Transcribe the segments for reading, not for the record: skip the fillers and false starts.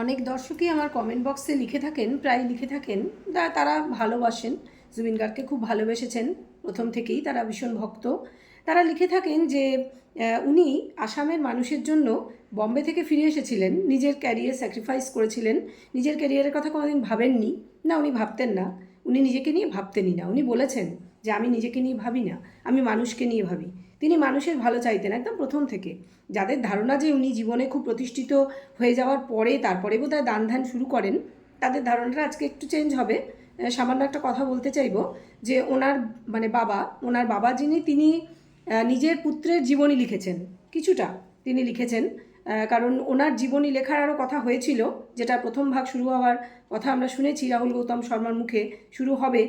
অনেক দর্শকই আমার কমেন্ট বক্সে লিখে থাকেন, প্রায় লিখে থাকেন, তারা ভালোবাসেন, জুবিন গার্গকে খুব ভালোবেসেছেন প্রথম থেকেই, তারা ভীষণ ভক্ত। তারা লিখে থাকেন যে উনি আসামের মানুষের জন্য বম্বে থেকে ফিরে এসেছিলেন, নিজের ক্যারিয়ার স্যাক্রিফাইস করেছিলেন, নিজের ক্যারিয়ারের কথা কোনোদিন ভাবেননি। না, উনি ভাবতেন না, উনি নিজেকে নিয়ে ভাবতেনই না। উনি বলেছেন যে আমি নিজেকে নিয়ে ভাবি না, আমি মানুষকে নিয়ে ভাবি। তিনি মানুষের ভালো চাইতেন একদম প্রথম থেকে। যাদের ধারণা যে উনি জীবনে খুব প্রতিষ্ঠিত হয়ে যাওয়ার পরে তারপরে বোধহয় দান ধ্যান শুরু করেন, তাদের ধারণাটা আজকে একটু চেঞ্জ হবে। সামান্য একটা কথা বলতে চাইবো যে ওনার বাবা যিনি, তিনি নিজের পুত্রের জীবনী লিখেছেন, কিছুটা তিনি লিখেছেন। কারণ ওনার জীবনী লেখার আরও কথা হয়েছিল, যেটা প্রথম ভাগ শুরু হওয়ার কথা আমরা শুনেছি রাহুল গৌতম শর্মার মুখে শুরু হবে,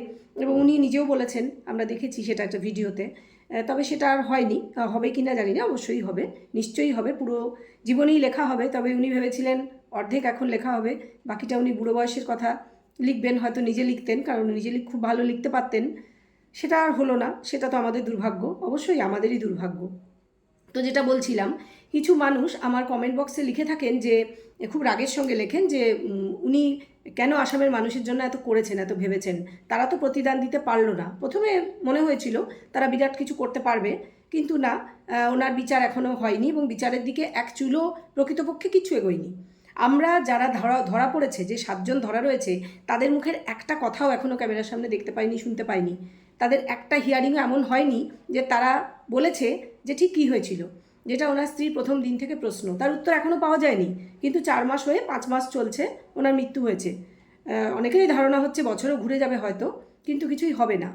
এবং উনি নিজেও বলেছেন, আমরা দেখেছি সেটা একটা ভিডিওতে। তবে সেটা আর হয়নি, হবে কি না জানি না, অবশ্যই হবে, নিশ্চয়ই হবে, পুরো জীবনেই লেখা হবে। তবে উনি ভেবেছিলেন অর্ধেক এখন লেখা হবে, বাকিটা উনি বুড়ো বয়সের কথা লিখবেন, হয়তো নিজে লিখতেন, কারণ নিজে খুব ভালো লিখতে পারতেন। সেটা আর হলো না, সেটা তো আমাদের দুর্ভাগ্য, অবশ্যই আমাদেরই দুর্ভাগ্য। তো যেটা বলছিলাম, কিছু মানুষ আমার কমেন্ট বক্সে লিখে থাকেন যে, খুব রাগের সঙ্গে লেখেন যে উনি কেন আসামের মানুষের জন্য এত করেছেন, এত ভেবেছেন, তারা তো প্রতিদান দিতে পারলো না। প্রথমে মনে হয়েছিল তারা বিরাট কিছু করতে পারবে, কিন্তু না, ওনার বিচার এখনও হয়নি, এবং বিচারের দিকে এক চুলও প্রকৃতপক্ষে কিছু এগোয়নি। আমরা যারা ধরা পড়েছে, যে 7জন ধরা রয়েছে, তাদের মুখের একটা কথাও এখনও ক্যামেরার সামনে দেখতে পাইনি, শুনতে পাইনি। তাদের একটা হিয়ারিংও এমন হয়নি যে তারা বলেছে যে ঠিক কী হয়েছিল। যেটা ওনার স্ত্রীর প্রথম দিন থেকে প্রশ্ন, তার উত্তর এখনও পাওয়া যায়নি। কিন্তু 4 মাস হয়ে 5 মাস চলছে, ওনার মৃত্যু হয়েছে। অনেকেরই ধারণা হচ্ছে বছরও ঘুরে যাবে হয়তো, কিন্তু কিছুই হবে না।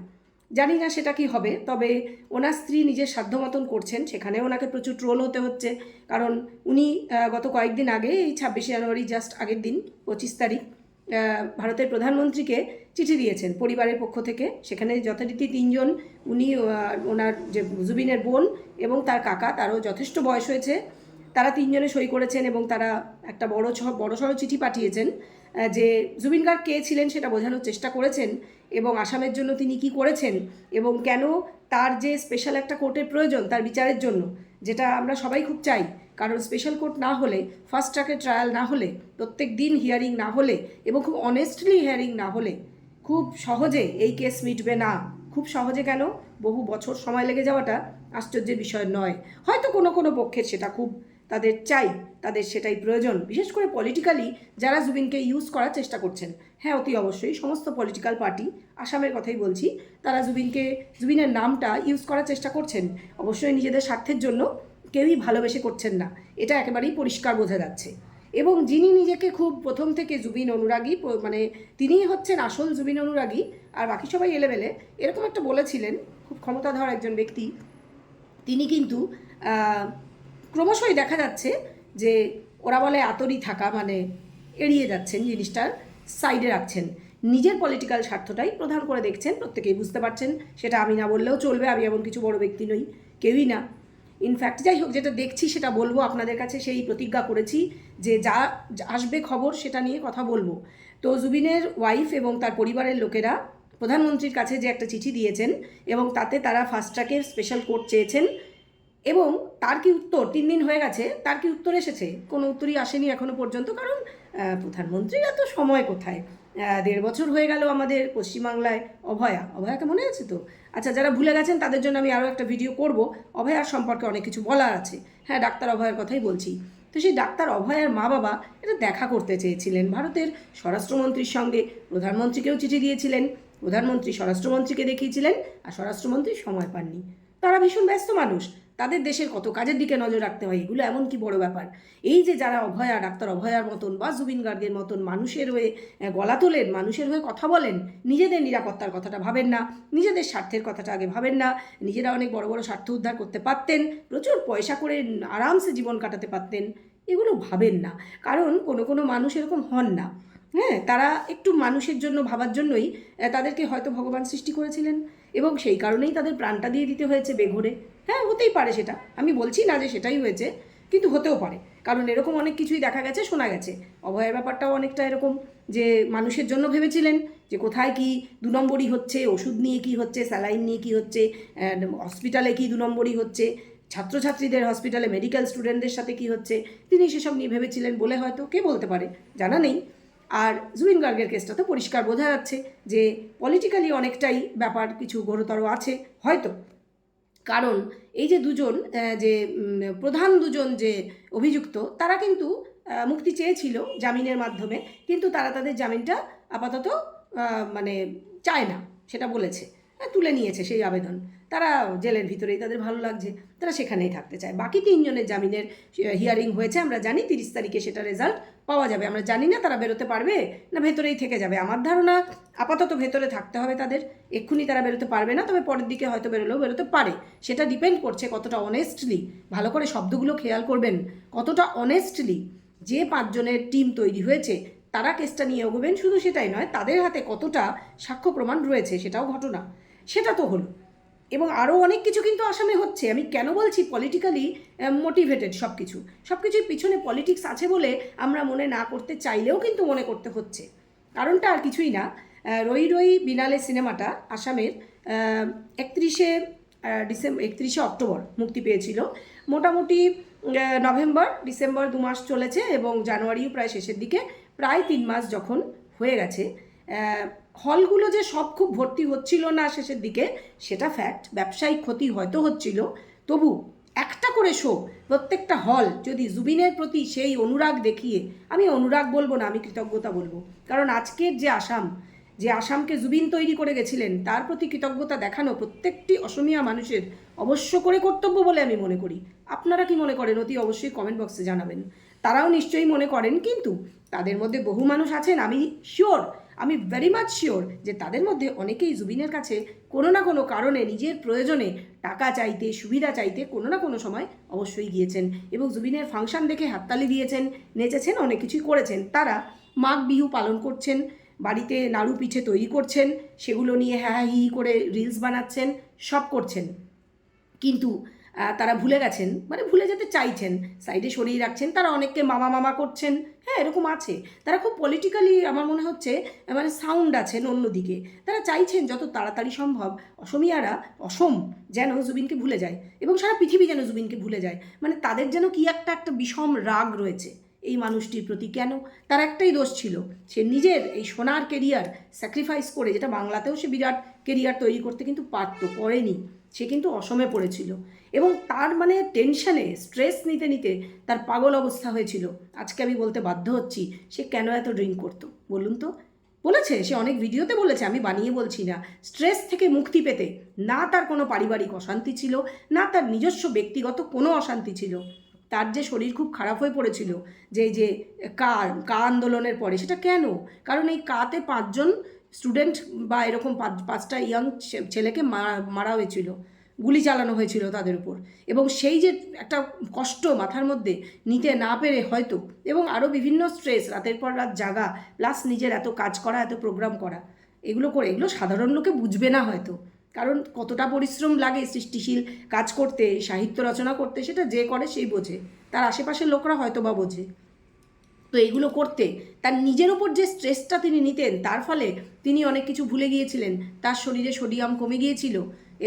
জানি না সেটা কি হবে, তবে ওনার স্ত্রী নিজের সাধ্য মতন করছেন, সেখানে ওনাকে প্রচুর ট্রোল হতে হচ্ছে। কারণ উনি গত কয়েকদিন আগে, এই 26শে জানুয়ারি জাস্ট আগের দিন 25 তারিখ, ভারতের প্রধানমন্ত্রীকে চিঠি দিয়েছেন পরিবারের পক্ষ থেকে। সেখানে যথারীতি 3জন, উনি, ওনার যে জুবিনের বোন এবং তার কাকা, তারও যথেষ্ট বয়স হয়েছে, তারা 3জনে সই করেছেন, এবং তারা একটা বড়সড় চিঠি পাঠিয়েছেন যে জুবিন গার্গ কে ছিলেন সেটা বোঝানোর চেষ্টা করেছেন, এবং আসামের জন্য তিনি কি করেছেন, এবং কেন তার যে স্পেশাল একটা কোর্টের প্রয়োজন তার বিচারের জন্য, যেটা আমরা সবাই খুব চাই। কারণ স্পেশাল কোর্ট না হলে, ফাস্ট ট্র্যাকের ট্রায়াল না হলে, প্রত্যেক দিন হিয়ারিং না হলে, এবং খুব অনেস্টলি হিয়ারিং না হলে খুব সহজে এই কেস মিটবে না। খুব সহজে কেন, বহু বছর সময় লেগে যাওয়াটা আশ্চর্যের বিষয় নয়। হয়তো কোনো কোনো পক্ষের সেটা খুব তাদের চাই, তাদের সেটাই প্রয়োজন, বিশেষ করে পলিটিক্যালি যারা জুবিনকে ইউজ করার চেষ্টা করছেন। হ্যাঁ, অতি অবশ্যই সমস্ত পলিটিক্যাল পার্টি, আসামের কথাই বলছি, তারা জুবিনের নামটা ইউজ করার চেষ্টা করছেন, অবশ্যই নিজেদের স্বার্থের জন্য। কেউই ভালোবেসে করছেন না, এটা একেবারেই পরিষ্কার বোঝা যাচ্ছে। এবং যিনি নিজেকে খুব প্রথম থেকে জুবিন অনুরাগী, মানে তিনিই হচ্ছেন আসল জুবিন অনুরাগী, আর বাকি সবাই এলেবেলে, এরকম একটা বলেছিলেন খুব ক্ষমতাধর একজন ব্যক্তি, তিনি কিন্তু ক্রমশই দেখা যাচ্ছে যে ওরা বলে আতরি থাকা, মানে এড়িয়ে যাচ্ছেন জিনিসটার, সাইডে রাখছেন, নিজের পলিটিক্যাল স্বার্থটাই প্রধান করে দেখছেন। প্রত্যেকেই বুঝতে পারছেন, সেটা আমি না বললেও চলবে, আমি এমন কিছু বড় ব্যক্তি নই, কেউই না। ইনফ্যাক্ট যাই হোক, যেটা দেখছি সেটা বলবো আপনাদের কাছে, সেই প্রতিজ্ঞা করেছি যে যা আসবে খবর সেটা নিয়ে কথা বলবো। তো জুবিনের ওয়াইফ এবং তার পরিবারের লোকেরা প্রধানমন্ত্রীর কাছে যে একটা চিঠি দিয়েছেন, এবং তাতে তারা ফাস্ট ট্র্যাকের স্পেশাল কোর্ট চেয়েছেন, এবং তার কি উত্তর, 3 দিন হয়ে গেছে, তার কি উত্তর এসেছে? কোনো উত্তরই আসেনি এখনও পর্যন্ত। কারণ প্রধানমন্ত্রীরা তো সময় কোথায়, 1.5 বছর হয়ে গেল আমাদের পশ্চিমবাংলায় অভয়াকে মনে আছে তো? আচ্ছা, যারা ভুলে গেছেন তাদের জন্য আমি আরও একটা ভিডিও করব, অভয়ার সম্পর্কে অনেক কিছু বলার আছে। হ্যাঁ, ডাক্তার অভয়ার কথাই বলছি। তো সেই ডাক্তার অভয়ার মা বাবা এটা দেখা করতে চেয়েছিলেন ভারতের স্বরাষ্ট্রমন্ত্রীর সঙ্গে, প্রধানমন্ত্রীকেও চিঠি দিয়েছিলেন, প্রধানমন্ত্রী স্বরাষ্ট্রমন্ত্রীকে দেখিয়েছিলেন, আর স্বরাষ্ট্রমন্ত্রী সময় পাননি। তারা ভীষণ ব্যস্ত মানুষ, তাদের দেশের কত কাজের দিকে নজর রাখতে হয়, এগুলো এমন কি বড় ব্যাপার? এই যে যারা ডাক্তার অভয়ার মতন বা জুবিন গার্গের মতন মানুষের হয়ে গলা তোলেন, মানুষের হয়ে কথা বলেন, নিজেদের নিরাপত্তার কথাটা ভাবেন না, নিজেদের স্বার্থের কথাটা আগে ভাবেন না। নিজেরা অনেক বড় বড় স্বার্থ উদ্ধার করতে পারতেন, প্রচুর পয়সা করে আরামসে জীবন কাটাতে পারতেন, এগুলো ভাবেন না। কারণ কোনো কোনো মানুষ এরকম হন না। হ্যাঁ, তারা একটু মানুষের জন্য ভাবার জন্যই তাদেরকে হয়তো ভগবান সৃষ্টি করেছিলেন, এবং সেই কারণেই তাদের প্রাণটা দিয়ে দিতে হয়েছে বেঘোরে। হ্যাঁ, হতেই পারে সেটা, আমি বলছি না যে সেটাই হয়েছে, কিন্তু হতেও পারে। কারণ এরকম অনেক কিছুই দেখা গেছে, শোনা গেছে। অভয়ের ব্যাপারটাও অনেকটা এরকম, যে মানুষের জন্য ভেবেছিলেন যে কোথায় কি 2 নম্বরই হচ্ছে, ওষুধ নিয়ে কি হচ্ছে, স্যালাইন নিয়ে কি হচ্ছে, হসপিটালে কি 2 নম্বরই হচ্ছে, ছাত্রছাত্রীদের হসপিটালে মেডিকেল স্টুডেন্টদের সাথে কি হচ্ছে তিনি সেসব নিয়ে ভেবেছিলেন বলে হয়তো, কে বলতে পারে, জানা নেই। আর জুবিন গার্গের কেসটা তো পরিষ্কার বোঝা যাচ্ছে যে পলিটিক্যালি অনেকটাই ব্যাপার কিছু গুরুতর আছে হয়তো। কারণ এই যে দুজন যে প্রধান দুজন যে অভিযুক্ত তারা কিন্তু মুক্তি চেয়েছিল জামিনের মাধ্যমে, কিন্তু তারা তাদের জামিনটা আপাতত মানে চায় না, সেটা বলেছে, তুলে নিয়েছে সেই আবেদন। তারা জেলের ভিতরেই তাদের ভালো লাগছে, তারা সেখানেই থাকতে চায়। বাকি 3 জনের জামিনের হিয়ারিং হয়েছে, আমরা জানি 30 তারিখে সেটা রেজাল্ট পাওয়া যাবে। আমরা জানি না তারা বেরোতে পারবে না ভেতরেই থেকে যাবে। আমার ধারণা আপাতত ভেতরে থাকতে হবে তাদের, এক্ষুনি তারা বেরোতে পারবে না, তবে পরের দিকে হয়তো বেরোলেও বেরোতে পারে। সেটা ডিপেন্ড করছে কতটা অনেস্টলি, ভালো করে শব্দগুলো খেয়াল করবেন, কতটা অনেস্টলি যে 5 জনের টিম তৈরি হয়েছে তারা কেসটা নিয়ে এগোবেন। শুধু সেটাই নয়, তাদের হাতে কতটা সাক্ষ্য প্রমাণ রয়েছে সেটাও ঘটনা, সেটা তো হলো। এবং আরও অনেক কিছু কিন্তু আসামে হচ্ছে। আমি কেন বলছি পলিটিক্যালি মোটিভেটেড সব কিছুর পিছনে পলিটিক্স আছে বলে আমরা মনে না করতে চাইলেও কিন্তু মনে করতে হচ্ছে। কারণটা আর কিছুই না, রই রই বিনালে সিনেমাটা আসামের 31শে অক্টোবর মুক্তি পেয়েছিল। মোটামুটি নভেম্বর ডিসেম্বর 2 মাস চলেছে এবং জানুয়ারিও প্রায় শেষের দিকে, প্রায় 3 মাস যখন হয়ে গেছে। হলগুলো যে সব খুব ভর্তি হচ্ছিল না শেষের দিকে সেটা ফ্যাক্ট, ব্যবসায়িক ক্ষতি হয়তো হচ্ছিল, তবু একটা করে শো প্রত্যেকটা হল যদি জুবিনের প্রতি সেই অনুরাগ দেখিয়ে, আমি অনুরাগ বলবো না, আমি কৃতজ্ঞতা বলবো, কারণ আজকের যে আসামকে জুবিন তৈরি করে গেছিলেন তার প্রতি কৃতজ্ঞতা দেখানো প্রত্যেকটি অসমিয়া মানুষের অবশ্য করে কর্তব্য বলে আমি মনে করি। আপনারা কি মনে করেন অতি অবশ্যই কমেন্ট বক্সে জানাবেন। তারাও নিশ্চয়ই মনে করেন, কিন্তু তাদের মধ্যে বহু মানুষ আছেন, আমি ভেরি মাচ শিওর যে তাদের মধ্যে অনেকেই জুবিনের কাছে কোনো না কোনো কারণে নিজের প্রয়োজনে টাকা চাইতে, সুবিধা চাইতে কোনো না কোনো সময় অবশ্যই গিয়েছেন এবং জুবিনের ফাংশন দেখে হাততালি দিয়েছেন, নেচেছেন, অনেক কিছুই করেছেন। তারা মাঘ বিহু পালন করছেন, বাড়িতে নাড়ু পিঠে তৈরি করছেন, সেগুলো নিয়ে হ্যাঁ হি করে রিলস বানাচ্ছেন, সব করছেন, কিন্তু তারা ভুলে গেছেন, মানে ভুলে যেতে চাইছেন, সাইডে সরিয়ে রাখছেন। তারা অনেককে মামা মামা করছেন, হ্যাঁ এরকম আছে। তারা খুব পলিটিক্যালি আমার মনে হচ্ছে মানে সাউন্ড আছেন অন্যদিকে। তারা চাইছেন যত তাড়াতাড়ি সম্ভব অসম যেন জুবিনকে ভুলে যায় এবং সারা পৃথিবী যেন জুবিনকে ভুলে যায়। মানে তাদের যেন কি একটা বিষম রাগ রয়েছে এই মানুষটির প্রতি। কেন? তার একটাই দোষ ছিল, সে নিজের এই সোনার কেরিয়ার স্যাক্রিফাইস করে, যেটা বাংলাতেও সে বিরাট কেরিয়ার তৈরি করতে কিন্তু করেনি, সে কিন্তু অসমে পড়েছিল এবং তার মানে টেনশনে স্ট্রেস নিতে নিতে তার পাগল অবস্থা হয়েছিল। আজকে আমি বলতে বাধ্য হচ্ছি সে কেন এত ড্রিঙ্ক করতো বলুন তো। বলেছে, সে অনেক ভিডিওতে বলেছে, আমি বানিয়ে বলছি না। স্ট্রেস থেকে মুক্তি পেতে না তার কোনো পারিবারিক অশান্তি ছিল, না তার নিজস্ব ব্যক্তিগত কোনো অশান্তি ছিল, তার যে শরীর খুব খারাপ হয়ে পড়েছিল যে কা আন্দোলনের পরে, সেটা কেন? কারণ এই কাতে 5 জন স্টুডেন্ট বা এরকম 5টা ইয়াং ছেলেকে মারা হয়েছিল, গুলি চালানো হয়েছিল তাদের উপর, এবং সেই যে একটা কষ্ট মাথার মধ্যে নিতে না পেরে হয়তো, এবং আরও বিভিন্ন স্ট্রেস, রাতের পর রাত জাগা, প্লাস নিজের এত কাজ করা, এত প্রোগ্রাম করা, এগুলো সাধারণ লোকে বুঝবে না হয়তো, কারণ কতটা পরিশ্রম লাগে সৃষ্টিশীল কাজ করতে, সাহিত্য রচনা করতে, সেটা যে করে সেই বোঝে, তার আশেপাশের লোকরা হয়তো বা বোঝে। তো এগুলো করতে তার নিজের ওপর যে স্ট্রেসটা তিনি নিতেন, তার ফলে তিনি অনেক কিছু ভুলে গিয়েছিলেন, তার শরীরে সোডিয়াম কমে গিয়েছিল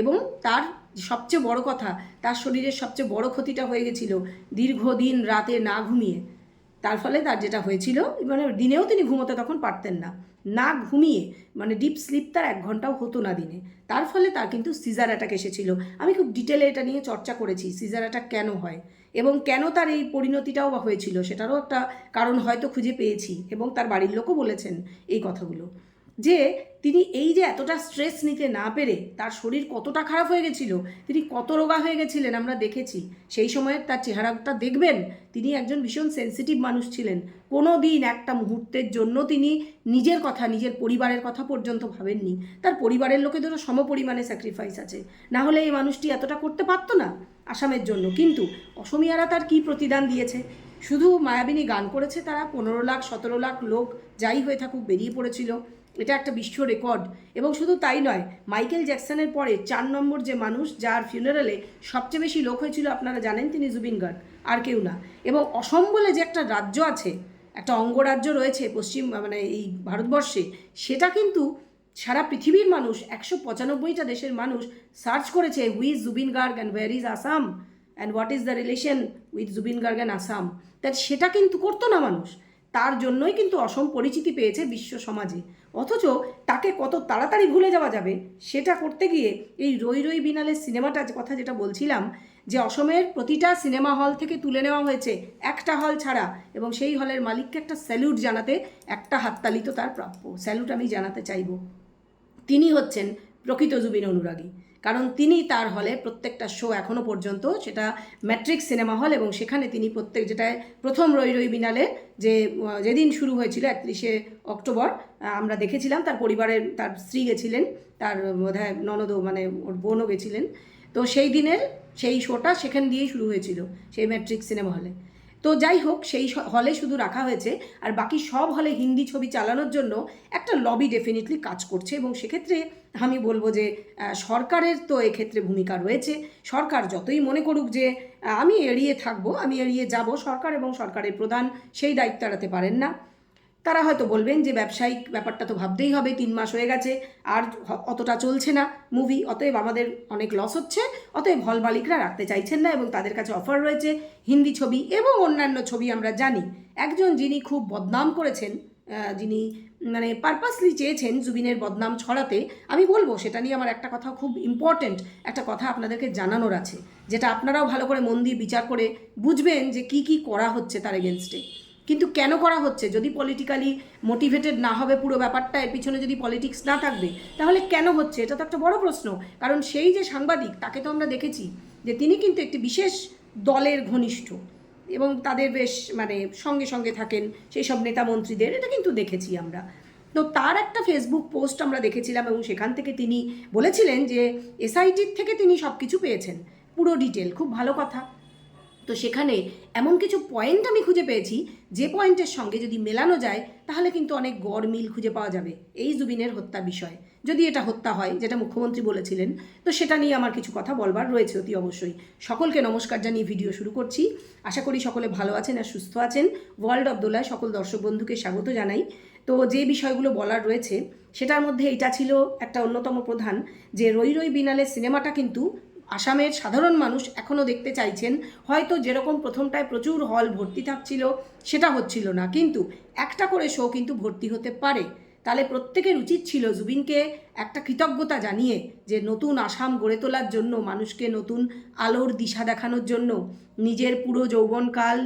এবং তার সবচেয়ে বড় কথা, তার শরীরের সবচেয়ে বড় ক্ষতিটা হয়ে গেছিল দীর্ঘদিন রাতে না ঘুমিয়ে। তার ফলে তার যেটা হয়েছিল, মানে দিনেও তিনি ঘুমোতে তখন পারতেন না ঘুমিয়ে, মানে ডিপ স্লিপ তার 1 ঘন্টাও হতো না দিনে। তার ফলে তার কিন্তু সিজার অ্যাটাক এসেছিল। আমি খুব ডিটেলে এটা নিয়ে চর্চা করেছি, সিজার অ্যাটাক কেন হয় এবং কেন তার এই পরিণতিটাও বা হয়েছিল, সেটারও একটা কারণ হয়তো খুঁজে পেয়েছি এবং তার বাড়ির লোকও বলেছেন এই কথাগুলো, যে তিনি এই যে এতটা স্ট্রেস নিতে না পেরে তার শরীর কতটা খারাপ হয়ে গেছিল, তিনি কত রোগা হয়ে গেছিলেন আমরা দেখেছি। সেই সময়ের তার চেহারাটা দেখবেন, তিনি একজন ভীষণ সেন্সিটিভ মানুষ ছিলেন। কোনো দিন একটা মুহূর্তের জন্য তিনি নিজের কথা, নিজের পরিবারের কথা পর্যন্ত ভাবেননি। তার পরিবারের লোকেদেরও সমপরিমাণে স্যাক্রিফাইস আছে, না হলে এই মানুষটি এতটা করতে পারতো না আসামের জন্য। কিন্তু অসমিয়ারা তার কী প্রতিদান দিয়েছে? শুধু মায়াবিনী গান করেছে তারা, 15 লাখ 17 লাখ লোক যাই হয়ে থাকুক বেরিয়ে পড়েছিল, এটা একটা বিশ্ব রেকর্ড। এবং শুধু তাই নয়, মাইকেল জ্যাকসনের পরে 4 নম্বর যে মানুষ যার ফিউনারালে সবচেয়ে বেশি লোক হয়েছিল আপনারা জানেন, তিনি জুবিন গার্গ, আর কেউ না। এবং অসম বলে যে একটা রাজ্য আছে, একটা অঙ্গরাজ্য রয়েছে মানে এই ভারতবর্ষে, সেটা কিন্তু সারা পৃথিবীর মানুষ, 195টা দেশের মানুষ সার্চ করেছে হুই is Zubeen Garg and where is Assam. And what is the relation with Zubeen Garg and Assam, তা সেটা কিন্তু করতো না মানুষ। তার জন্যই কিন্তু অসম পরিচিতি পেয়েছে বিশ্ব সমাজে। অথচ তাকে কত তাড়াতাড়ি ভুলে যাওয়া যাবে সেটা করতে গিয়ে এই রই রই বিনালের সিনেমাটার কথা যেটা বলছিলাম, যে অসমের প্রতিটা সিনেমা হল থেকে তুলে নেওয়া হয়েছে, একটা হল ছাড়া, এবং সেই হলের মালিককে একটা স্যালুট জানাতে একটা হাততালি তো তার প্রাপ্য। স্যালুট আমি জানাতে চাইব। তিনি হচ্ছেন প্রকৃত জুবিন অনুরাগী, কারণ তিনি তার হলে প্রত্যেকটা শো এখনও পর্যন্ত, সেটা ম্যাট্রিক্স সিনেমা হল, এবং সেখানে তিনি যেটায় প্রথম রই রই বিনালে যেদিন শুরু হয়েছিল 31শে অক্টোবর, আমরা দেখেছিলাম, তার পরিবারের তার স্ত্রী গেছিলেন, তার বোধহয় ননদও মানে ওর বোনও গেছিলেন। তো সেই দিনের সেই শোটা সেখান দিয়েই শুরু হয়েছিল, সেই ম্যাট্রিক্স সিনেমা হলে। তো যাই হোক, সেই হলে শুধু রাখা হয়েছে, আর বাকি সব হলে হিন্দি ছবি চালানোর জন্য একটা লবি ডেফিনেটলি কাজ করছে। এবং সেক্ষেত্রে আমি বলবো যে সরকারের তো এক্ষেত্রে ভূমিকা রয়েছে। সরকার যতই মনে করুক যে আমি এড়িয়ে থাকবো, আমি এড়িয়ে যাব, সরকার এবং সরকারের প্রধান সেই দায়িত্ব এড়াতে পারেন না। তারা হয়তো বলবেন যে ব্যবসায়িক ব্যাপারটা তো ভাবতেই হবে, 3 মাস হয়ে গেছে, আর অতটা চলছে না মুভি, অতএব আমাদের অনেক লস হচ্ছে, অতএব হল মালিকরা রাখতে চাইছেন না, এবং তাদের কাছে অফার রয়েছে হিন্দি ছবি এবং অন্যান্য ছবি। আমরা জানি একজন যিনি খুব বদনাম করেছেন, যিনি মানে পারপাসলি চেয়েছেন জুবিনের বদনাম ছড়াতে, আমি বলবো সেটা নিয়ে আমার একটা কথা, খুব ইম্পর্ট্যান্ট একটা কথা আপনাদেরকে জানানোর আছে, যেটা আপনারাও ভালো করে মন দিয়ে বিচার করে বুঝবেন যে কি কি করা হচ্ছে তার এগেনস্টে। কিন্তু কেন করা হচ্ছে? যদি পলিটিক্যালি মোটিভেটেড না হবে পুরো ব্যাপারটা, এর পিছনে যদি পলিটিক্স না থাকবে, তাহলে কেন হচ্ছে? এটা তো একটা বড় প্রশ্ন। কারণ সেই যে সাংবাদিক, তাকে তো আমরা দেখেছি যে তিনি কিন্তু একটি বিশেষ দলের ঘনিষ্ঠ, এবং তাদের বেশ মানে সঙ্গে সঙ্গে থাকেন সেই সব নেতা মন্ত্রীদের, এটা কিন্তু দেখেছি আমরা। তো তার একটা ফেসবুক পোস্ট আমরা দেখেছিলাম, এবং সেখান থেকে তিনি বলেছিলেন যে এসআইটির থেকে তিনি সব কিছু পেয়েছেন, পুরো ডিটেল। খুব ভালো কথা। তো সেখানে এমন কিছু পয়েন্ট আমি খুঁজে পেয়েছি, যে পয়েন্টের সঙ্গে যদি মেলানো যায় তাহলে কিন্তু অনেক গড় মিল খুঁজে পাওয়া যাবে এই জুবিনের হত্যা বিষয়ে। যদি এটা হত্যা হয়, যেটা মুখ্যমন্ত্রী বলেছিলেন, তো সেটা নিয়ে আমার কিছু কথা বলবার রয়েছে অতি অবশ্যই। সকলকে নমস্কার জানিয়ে ভিডিও শুরু করছি। আশা করি সকলে ভালো আছেন আর সুস্থ আছেন। ওয়ার্ল্ড অফ দোলায় সকল দর্শক বন্ধুকে স্বাগত জানাই। তো যে বিষয়গুলো বলার রয়েছে সেটার মধ্যে এটা ছিল একটা অন্যতম প্রধান, যে রই রই বিনালের সিনেমাটা কিন্তু আসামের সাধারণ মানুষ এখনও দেখতে চাইছেন। হয়তো যেরকম প্রথমটায় প্রচুর হল ভর্তি থাকছিল সেটা হচ্ছিল না, কিন্তু একটা করে শো কিন্তু ভর্তি হতে পারে। তাহলে প্রত্যেকের উচিত ছিল জুবিনকে একটা কৃতজ্ঞতা জানিয়ে, যে নতুন আসাম গড়ে তোলার জন্য, মানুষকে নতুন আলোর দিশা দেখানোর জন্য নিজের পুরো যৌবনকাল,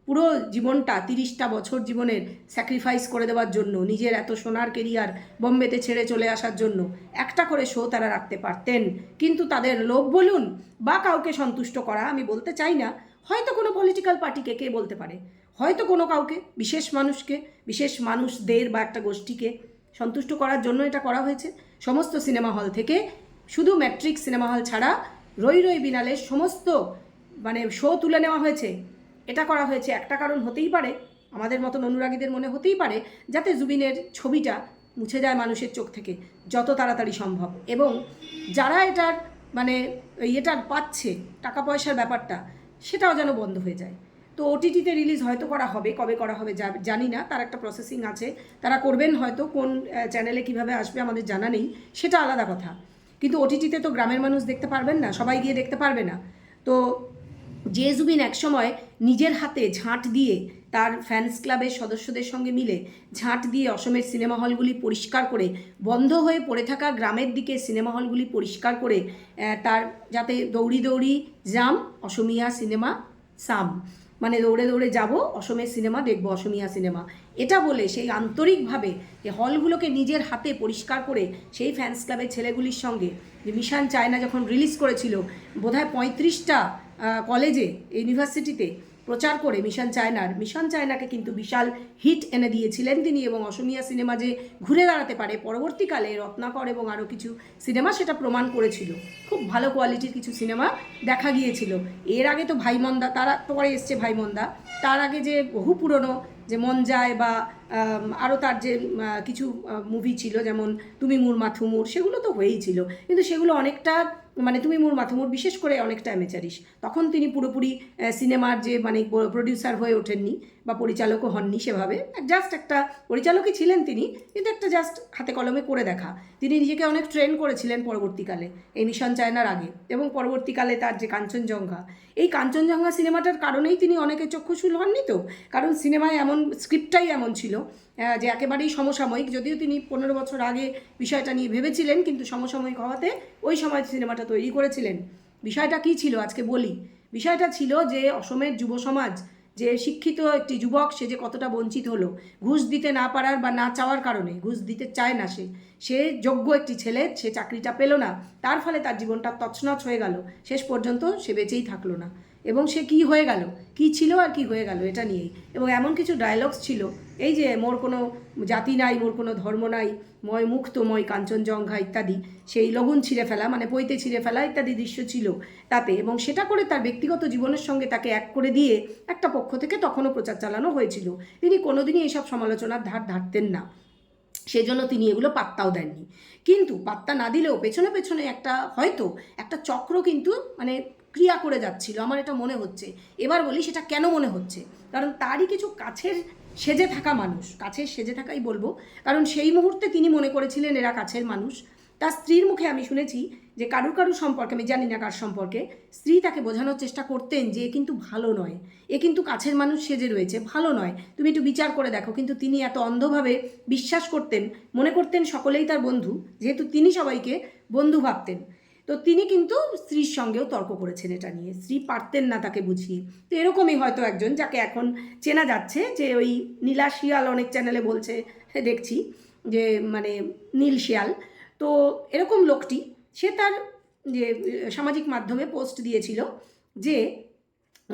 পুরো জীবনটা, 30টা বছর জীবনের স্যাক্রিফাইস করে দেওয়ার জন্য, নিজের এত সোনার কেরিয়ার বোম্বেতে ছেড়ে চলে আসার জন্য একটা করে শো তারা রাখতে পারতেন। কিন্তু তাদের লোভ বলুন বা কাউকে সন্তুষ্ট করা, আমি বলতে চাই না, হয়তো কোনো পলিটিক্যাল পার্টিকে, কে বলতে পারে, হয়তো কোনো কাউকে, বিশেষ মানুষকে, বিশেষ মানুষদের বা একটা গোষ্ঠীকে সন্তুষ্ট করার জন্য এটা করা হয়েছে। সমস্ত সিনেমা হল থেকে, শুধু ম্যাট্রিক্স সিনেমা হল ছাড়া রই রই বিনালের সমস্ত মানে শো তুলে নেওয়া হয়েছে। এটা করা হয়েছে একটা কারণ হতেই পারে, আমাদের মতন অনুরাগীদের মনে হতেই পারে, যাতে জুবিনের ছবিটা মুছে যায় মানুষের চোখ থেকে যত তাড়াতাড়ি সম্ভব, এবং যারা এটার মানে এটার পাচ্ছে টাকা পয়সার ব্যাপারটা, সেটাও যেন বন্ধ হয়ে যায়। তো ওটিটিতে রিলিজ হয়তো করা হবে, কবে করা হবে জানি না, তার একটা প্রসেসিং আছে, তারা করবেন হয়তো, কোন চ্যানেলে কিভাবে আসবে আমাদের জানা নেই, সেটা আলাদা কথা। কিন্তু ওটিটিতে তো গ্রামের মানুষ দেখতে পারবেন না, সবাই গিয়ে দেখতে পারবে না। তো যে জুবিন একসময় নিজের হাতে ঝাঁট দিয়ে, তার ফ্যান্স ক্লাবের সদস্যদের সঙ্গে মিলে ঝাঁট দিয়ে অসমের সিনেমা হলগুলি পরিষ্কার করে, বন্ধ হয়ে পড়ে থাকা গ্রামের দিকে সিনেমা হলগুলি পরিষ্কার করে, তার যাতে দৌড়ি দৌড়ি যাম অসমিয়া সিনেমা সাম, মানে দৌড়ে দৌড়ে যাব অসমের সিনেমা দেখব, অসমিয়া সিনেমা, এটা বলে সেই আন্তরিকভাবে যে হলগুলোকে নিজের হাতে পরিষ্কার করে, সেই ফ্যান্স ক্লাবের ছেলেগুলির সঙ্গে, যে মিশন চায়না যখন রিলিজ করেছিল বোধহয় 35টা কলেজে, ইউনিভার্সিটিতে প্রচার করে মিশন চায়নাকে কিন্তু বিশাল হিট এনে দিয়েছিলেন তিনি, এবং অসমিয়া সিনেমা যে ঘুরে দাঁড়াতে পারে পরবর্তীকালে রত্নাকর এবং আরও কিছু সিনেমা সেটা প্রমাণ করেছিল। খুব ভালো কোয়ালিটির কিছু সিনেমা দেখা গিয়েছিল। এর আগে তো ভাইমন্দা, তার পরে এসছে ভাইমন্দা, তার আগে যে বহু পুরনো যে মন যায় বা আরও তার যে কিছু মুভি ছিল, যেমন তুমি মুর মাথুমুর, সেগুলো তো হয়েই ছিল, কিন্তু সেগুলো অনেকটা মানে তুমি মোর মাথুমুর বিশেষ করে অনেকটা অ্যামেচারিশ। তখন তিনি পুরোপুরি সিনেমার যে মানে প্রডিউসার হয়ে ওঠেননি বা পরিচালকও হননি সেভাবে, জাস্ট একটা পরিচালকই ছিলেন তিনি, কিন্তু একটা জাস্ট হাতে কলমে করে দেখা। তিনি নিজেকে অনেক ট্রেন করেছিলেন পরবর্তীকালে এই মিশন চায়নার আগে, এবং পরবর্তীকালে তার যে কাঞ্চনজঙ্ঘা, এই কাঞ্চনজঙ্ঘা সিনেমাটার কারণেই তিনি অনেকে চক্ষুশূল হননি তো, কারণ সিনেমায় এমন স্ক্রিপ্টটাই এমন ছিল যে একেবারেই সমসাময়িক। যদিও তিনি 15 বছর আগে বিষয়টা নিয়ে ভেবেছিলেন, কিন্তু সমসাময়িক হওয়াতে ওই সময় সিনেমাটা তৈরি করেছিলেন। বিষয়টা কী ছিল আজকে বলি। বিষয়টা ছিল যে অসমের যুব সমাজ, যে শিক্ষিত একটি যুবক, সে যে কতটা বঞ্চিত হলো ঘুষ দিতে না পারার বা না চাওয়ার কারণে। ঘুষ দিতে চায় না সে যোগ্য একটি ছেলে, সে চাকরিটা পেল না, তার ফলে তার জীবনটা তছনছ হয়ে গেল, শেষ পর্যন্ত সে বেঁচেই থাকলো না। এবং সে কি হয়ে গেল, কি ছিল আর কি হয়ে গেল, এটা নিয়েই। এবং এমন কিছু ডায়লগস ছিল, এই যে মোর কোনো জাতি নাই, মোর কোনো ধর্ম নাই, ময় মুক্ত ময় কাঞ্চনজঙ্ঘা ইত্যাদি, সেই লগুন ছিঁড়ে ফেলা মানে পৈতে ছিঁড়ে ফেলা ইত্যাদি দৃশ্য ছিল তাতে। এবং সেটা করে তার ব্যক্তিগত জীবনের সঙ্গে তাকে এক করে দিয়ে একটা পক্ষ থেকে তখনও প্রচার চালানো হয়েছিল। তিনি কোনোদিনই এইসব সমালোচনার ধার ধারতেন না, সেজন্য তিনি এগুলো পাত্তাও দেননি। কিন্তু পাত্তা না দিলেও পেছনে পেছনে হয়তো একটা চক্র কিন্তু মানে ক্রিয়া করে যাচ্ছিল, আমার এটা মনে হচ্ছে। এবার বলি সেটা কেন মনে হচ্ছে, কারণ তারই কিছু কাছের সেজে থাকা মানুষ, কাছের সেজে থাকাই বলবো, কারণ সেই মুহূর্তে তিনি মনে করেছিলেন এরা কাছের মানুষ। তার স্ত্রীর মুখে আমি শুনেছি যে কারুর সম্পর্কে, আমি জানি না কার সম্পর্কে, স্ত্রী তাকে বোঝানোর চেষ্টা করতেন যে এ কিন্তু ভালো নয়, এ কিন্তু কাছের মানুষ সেজে রয়েছে, ভালো নয়, তুমি একটু বিচার করে দেখো। কিন্তু তিনি এত অন্ধভাবে বিশ্বাস করতেন, মনে করতেন সকলেই তার বন্ধু, যেহেতু তিনি সবাইকে বন্ধু ভাবতেন। তো তিনি কিন্তু স্ত্রীর সঙ্গেও তর্ক করেছেন এটা নিয়ে, স্ত্রী পারতেন না তাকে বুঝিয়ে। তো এরকমই হয়তো একজন যাকে এখন চেনা যাচ্ছে, যে ওই নীলা শিয়াল অনেক চ্যানেলে বলছে, দেখছি যে মানে নীল শিয়াল, তো এরকম লোকটি সে তার যে সামাজিক মাধ্যমে পোস্ট দিয়েছিল, যে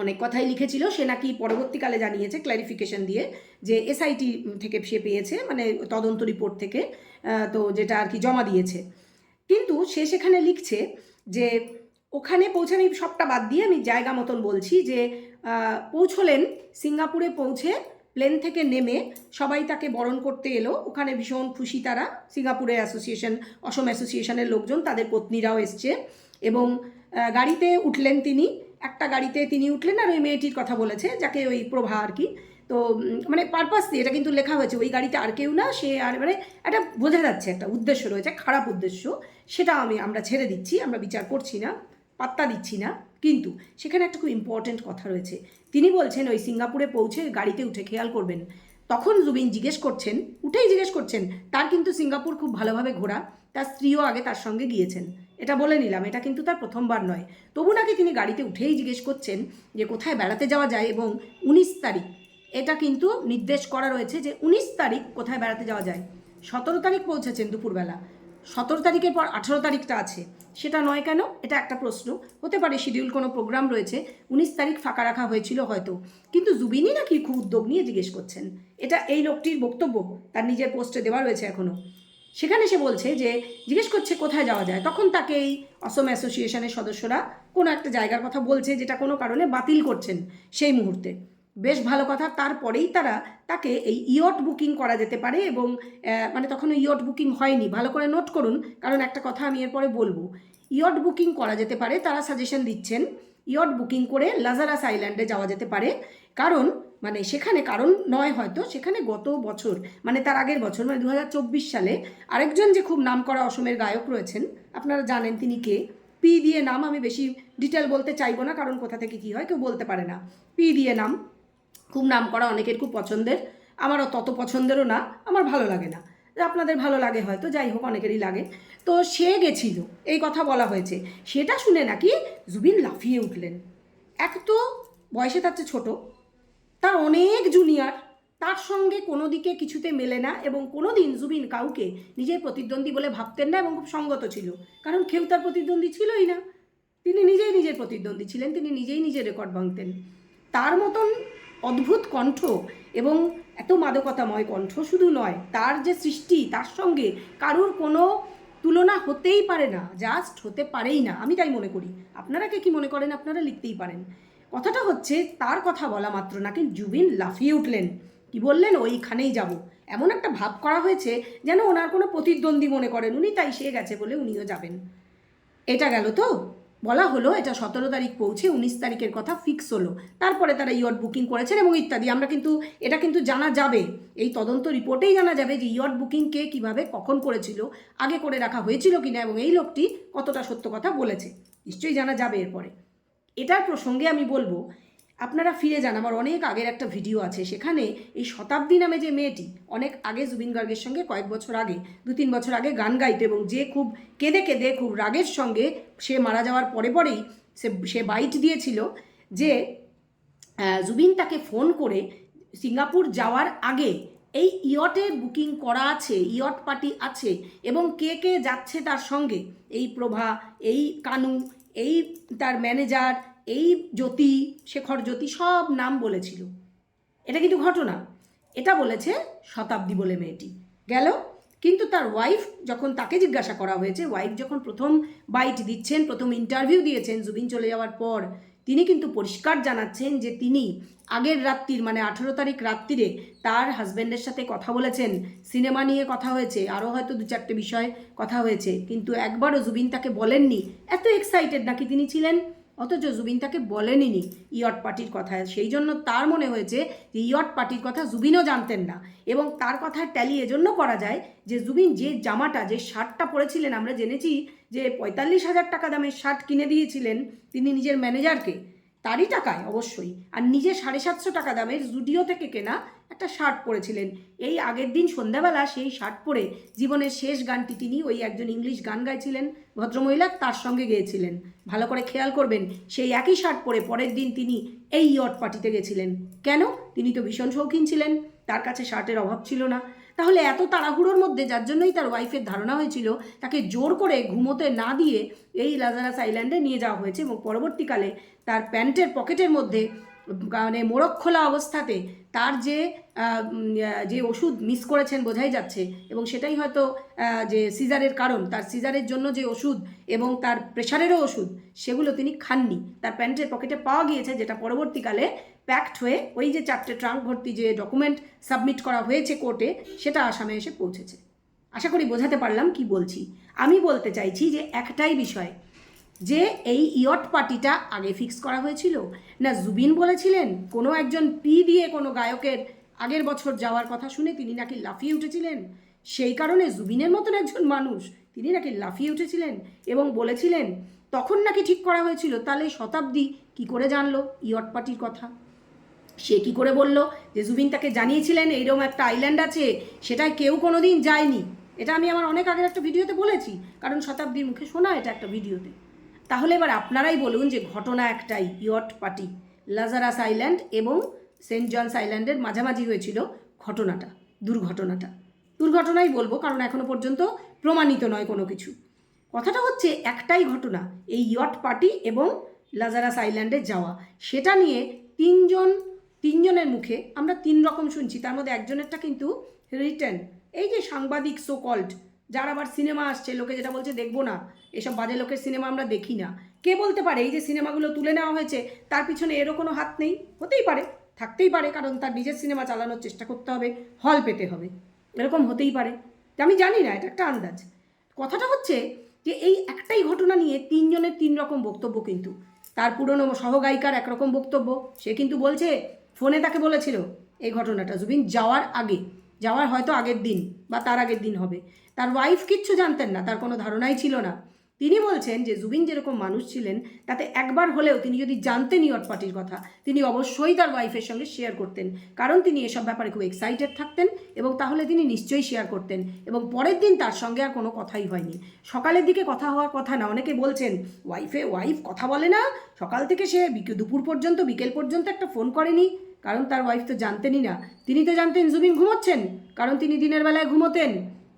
অনেক কথাই লিখেছিল। সে নাকি পরবর্তীকালে জানিয়েছে ক্ল্যারিফিকেশন দিয়ে যে এসআইটি থেকে সে পেয়েছে, মানে তদন্ত রিপোর্ট থেকে, তো যেটা আর কি জমা দিয়েছে। কিন্তু সে সেখানে লিখছে যে ওখানে পৌঁছানো, সবটা বাদ দিয়ে আমি জায়গা মতন বলছি, যে পৌঁছলেন সিঙ্গাপুরে, পৌঁছে প্লেন থেকে নেমে সবাই তাকে বরণ করতে এলো, ওখানে ভীষণ খুশি তারা, সিঙ্গাপুরের অ্যাসোসিয়েশন, অসম অ্যাসোসিয়েশনের লোকজন, তাদের পত্নীরাও এসছে। এবং গাড়িতে উঠলেন তিনি, একটা গাড়িতে তিনি উঠলেন, আর ওই মেয়েটির কথা বলেছে যাকে ওই প্রভা আর কি, তো মানে পারপাস দিয়ে এটা কিন্তু লেখা হয়েছে, ওই গাড়িতে আর কেউ না, সে আর মানে একটা বোঝা যাচ্ছে একটা উদ্দেশ্য রয়েছে, খারাপ উদ্দেশ্য, সেটা আমরা ছেড়ে দিচ্ছি, আমরা বিচার করছি না, পাত্তা দিচ্ছি না। কিন্তু সেখানে একটা খুব ইম্পর্টেন্ট কথা রয়েছে। তিনি বলছেন ওই সিঙ্গাপুরে পৌঁছে গাড়িতে উঠে খেয়াল করবেন, তখন জুবিন জিজ্ঞেস করছেন, উঠেই জিজ্ঞেস করছেন, তার কিন্তু সিঙ্গাপুর খুব ভালোভাবে ঘোরা, তার স্ত্রীও আগে তার সঙ্গে গিয়েছেন, এটা বলে নিলাম, এটা কিন্তু তার প্রথমবার নয়। তবু নাকি তিনি গাড়িতে উঠেই জিজ্ঞেস করছেন যে কোথায় বেড়াতে যাওয়া যায়, এবং 19 তারিখ, এটা কিন্তু নির্দেশ করা রয়েছে যে 19 তারিখ কোথায় বেড়াতে যাওয়া যায়। 17 তারিখ পৌঁছেছেন দুপুরবেলা, 17 তারিখের পর 18 তারিখটা আছে, সেটা নয় কেন, এটা একটা প্রশ্ন। হতে পারে শিডিউল কোনো প্রোগ্রাম রয়েছে, 19 তারিখ ফাঁকা রাখা হয়েছিল হয়তো, কিন্তু জুবিনই নাকি খুব উদ্যোগ নিয়ে জিজ্ঞেস করছেন, এটা এই লোকটির বক্তব্য, তার নিজের পোস্টে দেওয়া রয়েছে এখনও। সেখানে সে বলছে যে জিজ্ঞেস করছে কোথায় যাওয়া যায়, তখন তাকে এই অসম অ্যাসোসিয়েশনের সদস্যরা কোনো একটা জায়গার কথা বলছে, যেটা কোনো কারণে বাতিল করছেন সেই মুহূর্তে। বেশ ভালো কথা, তারপরেই তাকে এই ইয়ট বুকিং করা যেতে পারে, এবং মানে তখন ইয়ট বুকিং হয়নি, ভালো করে নোট করুন, কারণ একটা কথা আমি এরপরে বলবো। ইয়ট বুকিং করা যেতে পারে, তারা সাজেশন দিচ্ছেন ইয়ট বুকিং করে লাজারাস আইল্যান্ডে যাওয়া যেতে পারে, কারণ মানে সেখানে, কারণ নয় হয়তো, সেখানে গত বছর মানে তার আগের বছর মানে 2024 সালে আরেকজন যে খুব নামকরা অসমের গায়ক রয়েছেন, আপনারা জানেন তিনি কে, পি দিয়ে নাম, আমি বেশি ডিটেল বলতে চাইবো না, কারণ কোথা থেকে কী হয় কেউ বলতে পারে না, পি দিয়ে নাম, খুব নাম করা, অনেকের খুব পছন্দের, আমারও তত পছন্দেরও না, আমার ভালো লাগে না, আপনাদের ভালো লাগে হয়তো, যাই হোক অনেকেরই লাগে। তো সে গেছিল, এই কথা বলা হয়েছে, সেটা শুনে নাকি জুবিন লাফিয়ে উঠলেন। এক তো বয়সে তার চেয়ে ছোটো, তার অনেক জুনিয়র, তার সঙ্গে কোনো দিকে কিছুতে মেলে না, এবং কোনো দিন জুবিন কাউকে নিজের প্রতিদ্বন্দ্বী বলে ভাবতেন না, এবং খুব সঙ্গত ছিল, কারণ কেউ তার প্রতিদ্বন্দ্বী ছিলই না, তিনি নিজেই নিজের প্রতিদ্বন্দ্বী ছিলেন, তিনি নিজেই নিজের রেকর্ড ভাঙতেন। তার মতন অদ্ভুত কণ্ঠ এবং এত মাদকতাময় কণ্ঠ শুধু নয়, তার যে সৃষ্টি, তার সঙ্গে কারুর কোনো তুলনা হতেই পারে না, জাস্ট হতে পারেই না, আমি তাই মনে করি। আপনারা কে কী মনে করেন আপনারা লিখতেই পারেন। কথাটা হচ্ছে, তার কথা বলা মাত্র নাকি জুবিন লাফিয়ে উঠলেন, কি বললেন, ওইখানেই যাব, এমন একটা ভাব করা হয়েছে যেন ওনার কোনো প্রতিদ্বন্দ্বী মনে করেন উনি, তাই সে গেছে বলে উনিও যাবেন। এটা গেল তো, বলা হলো এটা 17 তারিখ পৌঁছে 19 তারিখের কথা ফিক্স হলো, তারপরে তারা ইয়ট বুকিং করেছেন এবং ইত্যাদি। আমরা কিন্তু এটা কিন্তু জানা যাবে, এই তদন্ত রিপোর্টেই জানা যাবে যে ইয়ট বুকিং কে কীভাবে কখন করেছিল, আগে করে রাখা হয়েছিল কিনা, এবং এই লোকটি কতটা সত্য কথা বলেছে নিশ্চয়ই জানা যাবে এরপরে। এটার প্রসঙ্গে আমি বলবো, আপনারা ফিরে যান, আমার অনেক আগের একটা ভিডিও আছে, সেখানে এই শতাব্দী নামে যে মেয়েটি অনেক আগে জুবিন গার্গের সঙ্গে কয়েক বছর আগে 2-3 বছর আগে গান গাইতো, এবং যে খুব কেঁদে কেঁদে খুব রাগের সঙ্গে সে মারা যাওয়ার পরেই সে বাইট দিয়েছিল যে জুবিন তাকে ফোন করে সিঙ্গাপুর যাওয়ার আগে এই ইয়টের বুকিং করা আছে, ইয়ট পার্টি আছে, এবং কে কে যাচ্ছে তার সঙ্গে, এই প্রভা, এই কানু, এই তার ম্যানেজার, এই জ্যোতি, শেখর জ্যোতি, সব নাম বলেছিল। এটা কিন্তু ঘটনা, এটা বলেছে শতাব্দী বলে মেয়েটি গেল। কিন্তু তার ওয়াইফ যখন তাকে জিজ্ঞাসা করা হয়েছে, ওয়াইফ যখন প্রথম বাইট দিচ্ছেন, প্রথম ইন্টারভিউ দিয়েছেন জুবিন চলে যাওয়ার পর, তিনি কিন্তু পরিষ্কার জানাচ্ছেন যে তিনি আগের রাত্রির মানে 18 তারিখ রাত্রিরে তার হাজব্যান্ডের সাথে কথা বলেছেন, সিনেমা নিয়ে কথা হয়েছে, আরও হয়তো 2-4টে বিষয় কথা হয়েছে, কিন্তু একবারও জুবিন তাকে বলেননি। এত এক্সাইটেড নাকি তিনি ছিলেন, অথচ জুবিন তাকে বলেনি ইয়ট পার্টির কথা। সেই জন্য তার মনে হয়েছে যে ইয়ট পার্টির কথা জুবিনও জানতেন না, এবং তার কথায় ট্যালি এজন্য করা যায় যে জুবিন যে জামাটা, যে শার্টটা পরেছিলেন, আমরা জেনেছি যে 45,000 টাকা দামের শার্ট কিনে দিয়েছিলেন তিনি নিজের ম্যানেজারকে, তারই টাকায় অবশ্যই, আর নিজে 750 টাকা দামের জুডিও থেকে কেনা একটা শার্ট পরেছিলেন। এই আগের দিন সন্ধ্যাবেলা সেই শার্ট পরে জীবনের শেষ গানটি তিনি ওই একজন ইংলিশ গান গাইছিলেন ভদ্রমহিলা, তার সঙ্গে গেয়েছিলেন। ভালো করে খেয়াল করবেন, সেই একই শার্ট পরে পরের দিন তিনি এই ইয়ট পার্টিতে গেছিলেন। কেন? তিনি তো ভীষণ শৌখিন ছিলেন, তার কাছে শার্টের অভাব ছিল না। তাহলে এত তাড়াহুড়োর মধ্যে, যার জন্যই তার ওয়াইফের ধারণা হয়েছিল তাকে জোর করে ঘুমোতে না দিয়ে এই লাজারাস আইল্যান্ডে নিয়ে যাওয়া হয়েছে, এবং পরবর্তীকালে তার প্যান্টের পকেটের মধ্যে মানে মোড়ক খোলা অবস্থাতে তার যে ওষুধ মিস করেছেন বোঝাই যাচ্ছে, এবং সেটাই হয়তো যে সিজারের কারণ, তার সিজারের জন্য যে ওষুধ এবং তার প্রেশারেরও ওষুধ, সেগুলো তিনি খাননি, তার প্যান্টের পকেটে পাওয়া গিয়েছে, যেটা পরবর্তীকালে প্যাকড হয়ে ওই যে 4টে ট্রাঙ্ক ভর্তি যে ডকুমেন্ট সাবমিট করা হয়েছে কোর্টে, সেটা আসামে এসে পৌঁছেছে। আশা করি বোঝাতে পারলাম কি বলছি। আমি বলতে চাইছি যে একটাই বিষয়, যে এই ইয়ট পার্টিটা আগে ফিক্স করা হয়েছিল না জুবিন বলেছিলেন, কোনো একজন পি দিয়ে কোনো গায়কের আগের বছর যাওয়ার কথা শুনে তিনি নাকি লাফিয়ে উঠেছিলেন, সেই কারণে জুবিনের মতন একজন মানুষ তিনি নাকি লাফিয়ে উঠেছিলেন এবং বলেছিলেন, তখন নাকি ঠিক করা হয়েছিল। তাহলে শতাব্দী কি করে জানলো ইয়ট পার্টির কথা? সে কি করে বলল যে জুবিন তাকে জানিয়েছিলেন এইরকম একটা আইল্যান্ড আছে, সেটায় কেউ কোনো দিন যায়নি? এটা আমি আমার অনেক আগের একটা ভিডিওতে বলেছি, কারণ শতাব্দীর মুখে শোনা এটা একটা ভিডিওতে। তাহলে এবার আপনারাই বলুন যে ঘটনা একটাই, ইয়ট পার্টি, লাজারাস আইল্যান্ড এবং সেন্ট জনস আইল্যান্ডের মাঝামাঝি হয়েছিল ঘটনাটা, দুর্ঘটনাই বলবো, কারণ এখনো পর্যন্ত প্রমাণিত নয় কোনো কিছু। কথাটা হচ্ছে একটাই ঘটনা, এই ইয়ট পার্টি এবং লাজারাস আইল্যান্ডে যাওয়া। সেটা নিয়ে তিনজনের মুখে আমরা 3 রকম শুনছি, তার মধ্যে একজনেরটা কিন্তু রিটেন, এই যে সাংবাদিক সো কল্ড, যার আবার সিনেমা আসছে, লোকে যেটা বলছে দেখবো না, এসব বাজে লোকের সিনেমা আমরা দেখি না। কে বলতে পারে এই যে সিনেমাগুলো তুলে নেওয়া হয়েছে তার পিছনে এরও কোনো হাত নেই? হতেই পারে, থাকতেই পারে, কারণ তার নিজের সিনেমা চালানোর চেষ্টা করতে হবে, হল পেতে হবে, এরকম হতেই পারে, আমি জানি না, এটা একটা আন্দাজ। কথাটা হচ্ছে যে এই একটাই ঘটনা নিয়ে 3 জনের 3 রকম বক্তব্য, কিন্তু তার পুরনো সহগায়িকার একরকম বক্তব্য, সে কিন্তু বলছে ফোনে তাকে বলেছিল এই ঘটনাটা জুবিন যাওয়ার হয়তো আগের দিন বা তার আগের দিন হবে। তার ওয়াইফ কিচ্ছু জানতেন না, তার কোনো ধারণাই ছিল না। তিনি বলছেন যে জুবিন যেরকম মানুষ ছিলেন, তাতে একবার হলেও তিনি যদি জানতেন ইয়ট পার্টির কথা, তিনি অবশ্যই তার ওয়াইফের সঙ্গে শেয়ার করতেন, কারণ তিনি এসব ব্যাপারে খুব এক্সাইটেড থাকতেন, এবং তাহলে তিনি নিশ্চয়ই শেয়ার করতেন। এবং পরের দিন তার সঙ্গে আর কোনো কথাই হয়নি, সকালের দিকে কথা হওয়ার কথা না। অনেকে বলছেন ওয়াইফ কথা বলে না, সকাল থেকে সে দুপুর পর্যন্ত বিকেল পর্যন্ত একটা ফোন করেনি, কারণ তার ওয়াইফ তো জানতেনই না। তিনি তো জানতেন জুবিন ঘুমোচ্ছেন, কারণ তিনি দিনের বেলায় ঘুমোতেন,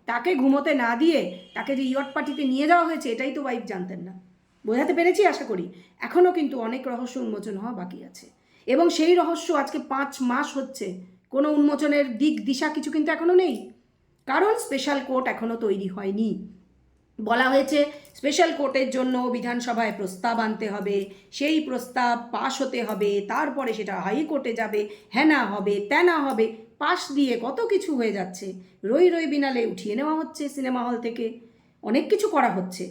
তাকে ঘুমোতে না দিয়ে তাকে যে ইয়ট পার্টিতে নিয়ে যাওয়া হয়েছে এটাই তো ওয়াইফ জানতেন না। বোঝাতে পেরেছি আশা করি। এখনও কিন্তু অনেক রহস্য উন্মোচন হওয়া বাকি আছে, এবং সেই রহস্য আজকে 5 মাস হচ্ছে, কোনো উন্মোচনের দিক দিশা কিছু কিন্তু এখনও নেই, কারণ স্পেশাল কোর্ট এখনও তৈরি হয়নি। বলা হয়েছে স্পেশাল কোর্টের জন্য বিধানসভায় প্রস্তাব আনতে হবে, সেই প্রস্তাব পাশ হতে হবে, তারপরে সেটা হাইকোর্টে যাবে, হ্যানা হবে ত্যানা হবে, পাশ দিয়ে কত কিছু হয়ে যাচ্ছে, রই বিনালে উঠিয়ে নেওয়া হচ্ছে সিনেমা হল থেকে, অনেক কিছু করা হচ্ছে।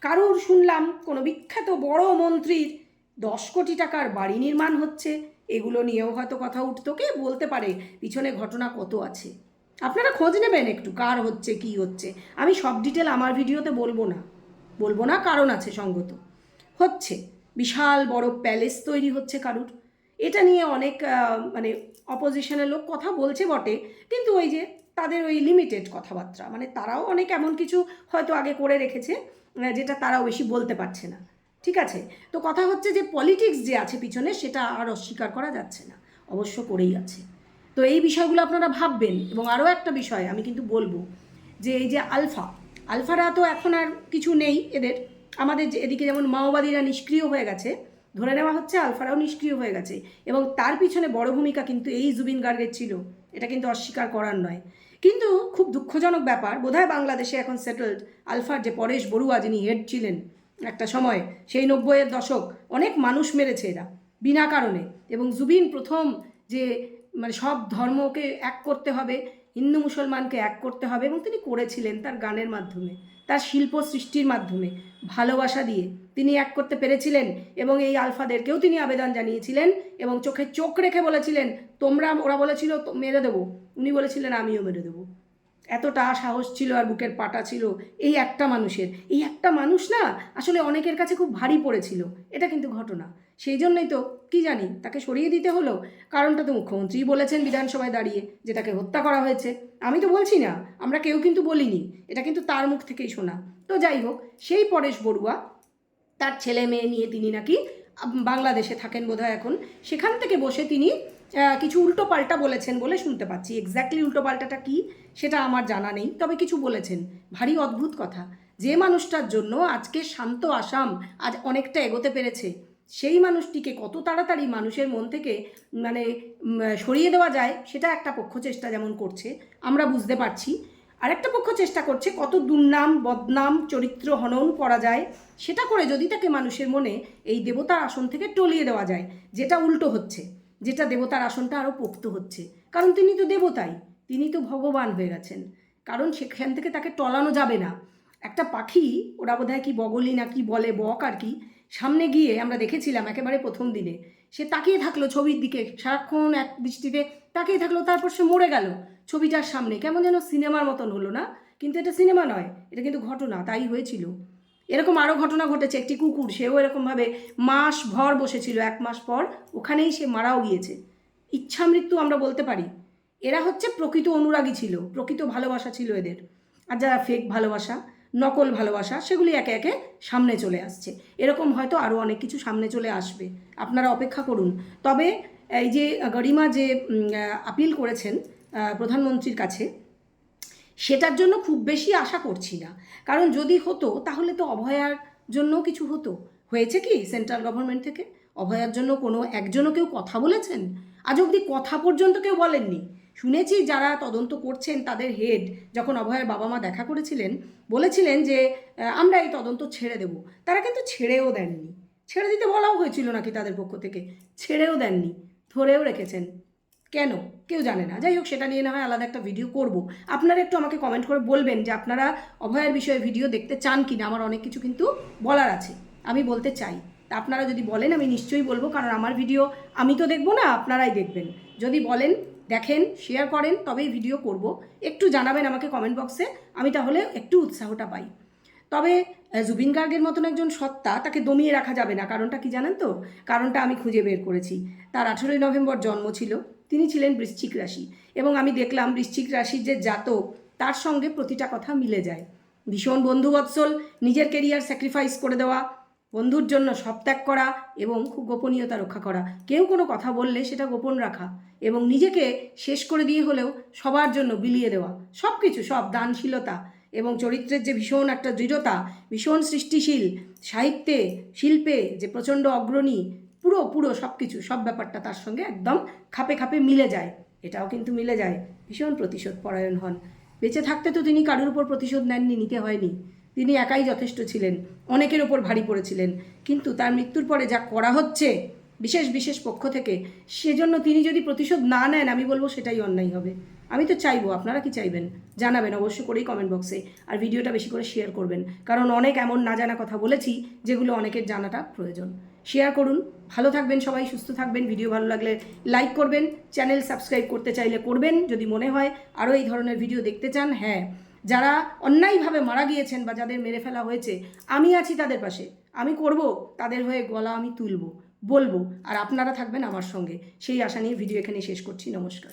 কারুর শুনলাম কোনো বিখ্যাত বড় মন্ত্রীর 10 কোটি টাকার বাড়ি নির্মাণ হচ্ছে, এগুলো নিয়েও হয়তো কথা উঠতো। কে বলতে পারে পিছনে ঘটনা কত আছে। আপনারা খোঁজ নেবেন একটু কার হচ্ছে কি হচ্ছে। আমি সব ডিটেল আমার ভিডিওতে বলবো না, কারণ আছে সঙ্গত। হচ্ছে বিশাল বড় প্যালেস তৈরি হচ্ছে কারুর, এটা নিয়ে অনেক মানে অপোজিশনের লোক কথা বলছে বটে, কিন্তু ওই যে তাদের ওই লিমিটেড কথাবার্তা, মানে তারাও অনেক এমন কিছু হয়তো আগে করে রেখেছে যেটা তারাও বেশি বলতে পারছে না। ঠিক আছে, তো কথা হচ্ছে যে পলিটিক্স যে আছে পিছনে সেটা আর অস্বীকার করা যাচ্ছে না, অবশ্য করেই আছে। তো এই বিষয়গুলো আপনারা ভাববেন। এবং আরও একটা বিষয় আমি কিন্তু বলবো, যে এই যে আলফারা তো এখন আর কিছু নেই এদের। আমাদের এদিকে যেমন মাওবাদীরা নিষ্ক্রিয় হয়ে গেছে, ধরে নেওয়া হচ্ছে আলফারাও নিষ্ক্রিয় হয়ে গেছে, এবং তার পিছনে বড় ভূমিকা কিন্তু এই জুবিন গার্গের ছিল, এটা কিন্তু অস্বীকার করার নয়। কিন্তু খুব দুঃখজনক ব্যাপার, বোধহয় বাংলাদেশে এখন সেটেলড আলফার যে পরেশ বড়ুয়া, যিনি হেড ছিলেন একটা সময়, সেই 90-এর দশক, অনেক মানুষ মেরেছে এরা বিনা কারণে। এবং জুবিন প্রথম যে মানে সব ধর্মকে এক করতে হবে, হিন্দু মুসলমানকে এক করতে হবে, এবং তিনি করেছিলেন তার গানের মাধ্যমে, তার শিল্প সৃষ্টির মাধ্যমে, ভালোবাসা দিয়ে তিনি এক করতে পেরেছিলেন। এবং এই আলফাদেরকেও তিনি আবেদন জানিয়েছিলেন এবং চোখে চোখ রেখে বলেছিলেন ওরা বলেছিল মেরে দেবো, উনি বলেছিলেন আমিও মেরে দেবো। এতটা সাহস ছিল আর বুকের পাটা ছিল এই একটা মানুষের। এই একটা মানুষ না আসলে অনেকের কাছে খুব ভারী পড়েছিল, এটা কিন্তু ঘটনা। সেই জন্যই তো কি জানি তাকে সরিয়ে দিতে হলো। কারণটা তো মুখ্যমন্ত্রী বলেছেন বিধানসভায় দাঁড়িয়ে, যে তাকে হত্যা করা হয়েছে। আমি তো বলছি না, আমরা কেউ কিন্তু বলিনি, এটা কিন্তু তার মুখ থেকেই শোনা। তো যাই হোক, সেই পরেশ বড়ুয়া তার ছেলে মেয়ে নিয়ে তিনি নাকি বাংলাদেশে থাকেন বোধহয় এখন, সেখান থেকে বসে তিনি কিছু উল্টো পাল্টা বলেছেন বলে শুনতে পাচ্ছি। এক্স্যাক্টলি উল্টো পাল্টাটা কী সেটা আমার জানা নেই, তবে কিছু বলেছেন। ভারী অদ্ভুত কথা, যে মানুষটার জন্য আজকে শান্ত আসাম আজ অনেকটা এগোতে পেরেছে, সেই মানুষটিকে কত তাড়াতাড়ি মানুষের মন থেকে মানে সরিয়ে দেওয়া যায়, সেটা একটা পক্ষ চেষ্টা যেমন করছে আমরা বুঝতে পারছি, আরেকটা পক্ষ চেষ্টা করছে কত দুর্নাম বদনাম চরিত্র হনন করা যায় সেটা করে যদি তাকে মানুষের মনে এই দেবতার আসন থেকে টলিয়ে দেওয়া যায়, যেটা উল্টো হচ্ছে, যেটা দেবতার আসনটা আরও পোক্ত হচ্ছে। কারণ তিনি তো দেবতাই, তিনি তো ভগবান হয়ে গেছেন, কারণ সেখান থেকে তাকে টলানো যাবে না। একটা পাখি, ওরা বোধহয় কি বগলি না কি বলে, বক আর কি, সামনে গিয়ে আমরা দেখেছিলাম একেবারে প্রথম দিনে, সে তাকিয়ে থাকলো ছবির দিকে, সারাক্ষণ এক দৃষ্টিতে তাকিয়ে থাকলো, তারপর সে মরে গেল ছবিটার সামনে। কেমন যেন সিনেমার মতন হলো না? কিন্তু এটা সিনেমা নয়, এটা কিন্তু ঘটনা, তাই হয়েছিল। এরকম আরও ঘটনা ঘটেছে। একটি কুকুর, সেও এরকমভাবে মাস ভর বসেছিল, 1 মাস পর ওখানেই সে মারাও গিয়েছে। ইচ্ছা মৃত্যু আমরা বলতে পারি। এরা হচ্ছে প্রকৃত অনুরাগী ছিল, প্রকৃত ভালোবাসা ছিল এদের। আর যারা ফেক ভালোবাসা, নকল ভালোবাসা, সেগুলি একে একে সামনে চলে আসছে। এরকম হয়তো আরও অনেক কিছু সামনে চলে আসবে, আপনারা অপেক্ষা করুন। তবে এই যে গরিমা যে আপিল করেছেন প্রধানমন্ত্রীর কাছে, সেটার জন্য খুব বেশি আশা করছি না। কারণ যদি হতো তাহলে তো অভয়ার জন্য কিছু হতো। হয়েছে কি সেন্ট্রাল গভর্নমেন্ট থেকে অভয়ার জন্য কোনো একজনও কেউ কথা বলেছেন? আজ অবধি কথা পর্যন্ত কেউ বলেননি। শুনেছি যারা তদন্ত করছেন তাদের হেড যখন অভয়ার বাবা মা দেখা করেছিলেন, বলেছিলেন যে আমরা এই তদন্ত ছেড়ে দেব। তারা কিন্তু ছেড়েও দেননি, ছেড়ে দিতে বলাও হয়েছিল নাকি তাদের পক্ষ থেকে, ছেড়েও দেননি, ধরেও রেখেছেন। কেন কেউ জানে না। যাই হোক, সেটা নিয়ে না হয় আলাদা একটা ভিডিও করব। আপনারা একটু আমাকে কমেন্ট করে বলবেন যে আপনারা অভয়ের বিষয়ে ভিডিও দেখতে চান কি না। আমার অনেক কিছু কিন্তু বলার আছে, আমি বলতে চাই। তা আপনারা যদি বলেন আমি নিশ্চয়ই বলবো, কারণ আমার ভিডিও আমি তো দেখবো না, আপনারাই দেখবেন। যদি বলেন, দেখেন, শেয়ার করেন, তবেই ভিডিও করব। একটু জানাবেন আমাকে কমেন্ট বক্সে, আমি তাহলে একটু উৎসাহটা পাই। তবে জুবিন গার্গের মতন একজন সত্তা, তাকে দমিয়ে রাখা যাবে না। কারণটা কি জানেন তো? কারণটা আমি খুঁজে বের করেছি। তার 18ই নভেম্বর জন্ম ছিল, তিনি ছিলেন বৃশ্চিক রাশি, এবং আমি দেখলাম বৃশ্চিক রাশির যে জাতক, তার সঙ্গে প্রতিটা কথা মিলে যায়। ভীষণ বন্ধুবৎসল, নিজের কেরিয়ার স্যাক্রিফাইস করে দেওয়া, বন্ধুর জন্য সব ত্যাগ করা, এবং খুব গোপনীয়তা রক্ষা করা। কেউ কোনো কথা বললে সেটা গোপন রাখা, এবং নিজেকে শেষ করে দিয়ে হলেও সবার জন্য বিলিয়ে দেওয়া, সব কিছু, সব দানশীলতা, এবং চরিত্রের যে ভীষণ একটা দৃঢ়তা, ভীষণ সৃষ্টিশীল, সাহিত্যে শিল্পে যে প্রচণ্ড অগ্রণী, পুরো সব কিছু, সব ব্যাপারটা তার সঙ্গে একদম খাপে খাপে মিলে যায়। এটাও কিন্তু মিলে যায়, ভীষণ প্রতিশোধ পরায়ণ হন। বেঁচে থাকতে তো তিনি কারোর উপর প্রতিশোধ নেননি, নিতে হয়নি, তিনি একাই যথেষ্ট ছিলেন, অনেকের ওপর ভারী পড়েছিলেন। কিন্তু তার মৃত্যুর পরে যা করা হচ্ছে, বিশেষ বিশেষ পক্ষ থেকে, সেজন্য তিনি যদি প্রতিশোধ না নেন আমি বলবো সেটাই অন্যায় হবে। আমি তো চাইবো, আপনারা কি চাইবেন জানাবেন অবশ্য করেই কমেন্ট বক্সে। আর ভিডিওটা বেশি করে শেয়ার করবেন, কারণ অনেক এমন না জানা কথা বলেছি যেগুলো অনেকের জানাটা প্রয়োজন। শেয়ার করুন। ভালো থাকবেন সবাই, সুস্থ থাকবেন। ভিডিও ভালো লাগলে লাইক করবেন, চ্যানেল সাবস্ক্রাইব করতে চাইলে করবেন। যদি মনে হয় আরও এই ধরনের ভিডিও দেখতে চান, হ্যাঁ, যারা অন্যায়ভাবে মারা গিয়েছেন বা যাদের মেরে ফেলা হয়েছে, আমি আছি তাদের পাশে। আমি করব, তাদের হয়ে গলা আমি তুলব, বলবো, আর আপনারা থাকবেন আমার সঙ্গে। সেই আশা নিয়ে ভিডিও এখানে শেষ করছি। নমস্কার।